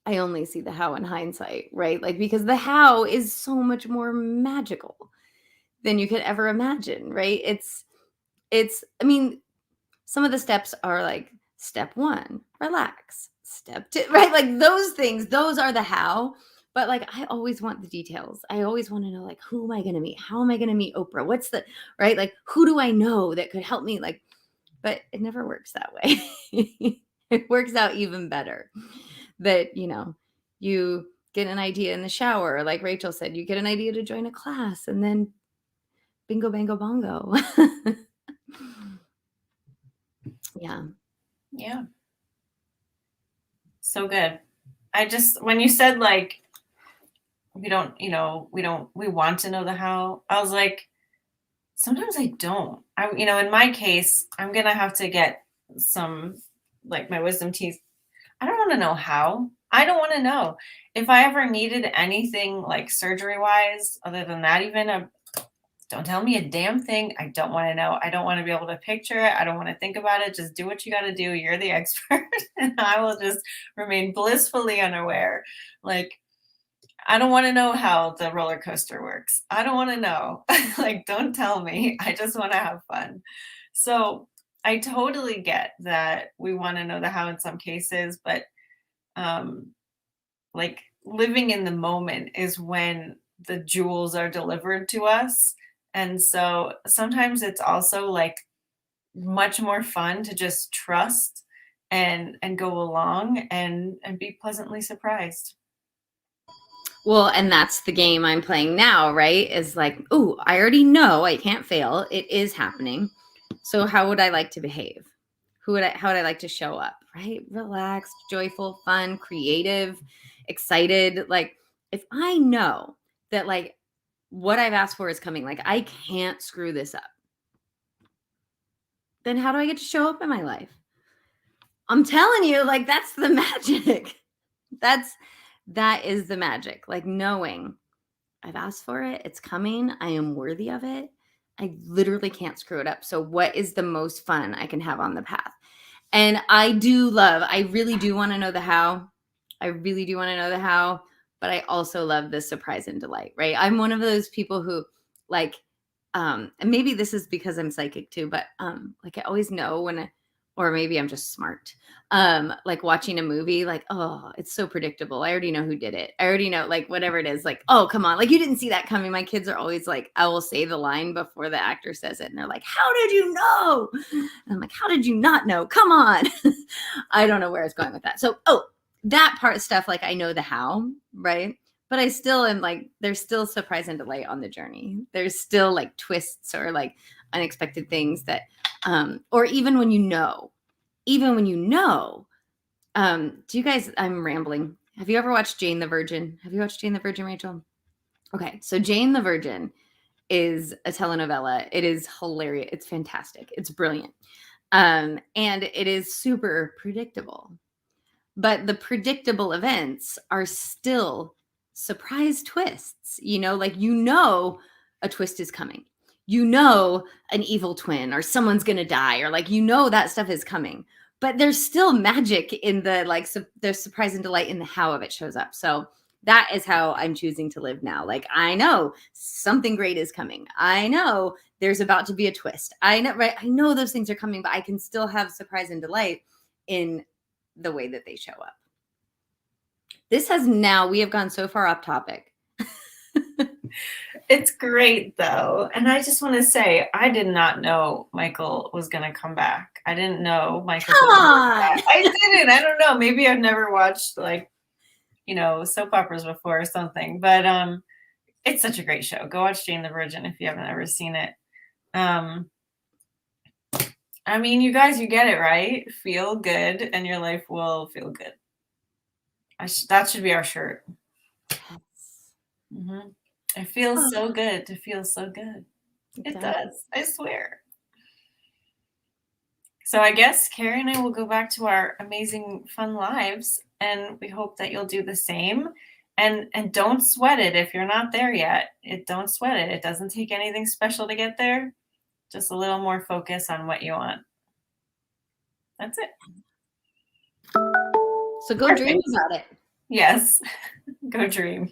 I only see the how in hindsight, right? Like, because the how is so much more magical than you could ever imagine, right? I mean, some of the steps are like step 1, relax. Step 2, right? Like those things, those are the how. But like I always want the details. I always want to know like who am I going to meet? How am I going to meet Oprah? What's the right? Like who do I know that could help me? Like, but it never works that way. It works out even better that, you get an idea in the shower, like Rachel said, you get an idea to join a class and then bingo bango bongo. Yeah. Yeah. So good. When you said like, we don't, we want to know the how, I was like, sometimes I don't. In my case, I'm going to have to get some, like my wisdom teeth. I don't want to know how. I don't want to know. If I ever needed anything like surgery wise, other than that, even, don't tell me a damn thing. I don't want to know. I don't want to be able to picture it. I don't want to think about it. Just do what you got to do. You're the expert. And I will just remain blissfully unaware. Like, I don't want to know how the roller coaster works. I don't want to know. Like, don't tell me. I just want to have fun. So I totally get that we want to know the how in some cases, but like living in the moment is when the jewels are delivered to us. And so sometimes it's also like much more fun to just trust and go along and be pleasantly surprised. Well, and that's the game I'm playing now, right? Is like, oh, I already know I can't fail. It is happening. So how would I like to behave? How would I like to show up? Right? Relaxed, joyful, fun, creative, excited. Like if I know that like what I've asked for is coming, like I can't screw this up, then how do I get to show up in my life? I'm telling you, like that's the magic. That is the magic. Like knowing I've asked for it, it's coming, I am worthy of it. I literally can't screw it up. So what is the most fun I can have on the path? And I really do want to know the how. I really do want to know the how, but I also love the surprise and delight, right? I'm one of those people who like, and maybe this is because I'm psychic too, but like I always know or maybe I'm just smart. Like watching a movie, like, oh, it's so predictable. I already know who did it. I already know, like, whatever it is, like, oh, come on. Like, you didn't see that coming. My kids are always like, I will say the line before the actor says it. And they're like, how did you know? And I'm like, how did you not know? Come on. I don't know where it's going with that. So, that part of stuff, like, I know the how, right? But I still am like, there's still surprise and delight on the journey. There's still like twists or like unexpected things that, or even when you know, do you guys, I'm rambling. Have you ever watched Jane the Virgin? Have you watched Jane the Virgin, Rachel? Okay. So Jane the Virgin is a telenovela. It is hilarious. It's fantastic. It's brilliant. And it is super predictable, but the predictable events are still surprise twists, like, a twist is coming, an evil twin or someone's going to die, or like, that stuff is coming, but there's still magic in the, like, there's surprise and delight in the how of it shows up. So that is how I'm choosing to live now. Like, I know something great is coming. I know there's about to be a twist. I know, right? I know those things are coming, but I can still have surprise and delight in the way that they show up. We have gone so far off topic. It's great though. And I just want to say, I did not know Michael was going to come back. I didn't know Michael. Come on. I didn't. I don't know. Maybe I've never watched like, soap operas before or something, but it's such a great show. Go watch Jane the Virgin if you haven't ever seen it. I mean, you guys, you get it, right? Feel good and your life will feel good. That should be our shirt. Mm-hmm. It feels so good to feel so good. It does. I swear. So I guess Carrie and I will go back to our amazing, fun lives, and we hope that you'll do the same. And don't sweat it if you're not there yet. Don't sweat it. It doesn't take anything special to get there. Just a little more focus on what you want. That's it. So go dream about it. Yes, go dream.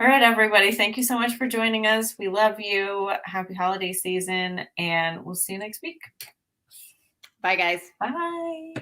All right, everybody. Thank you so much for joining us. We love you. Happy holiday season, and we'll see you next week. Bye, guys. Bye.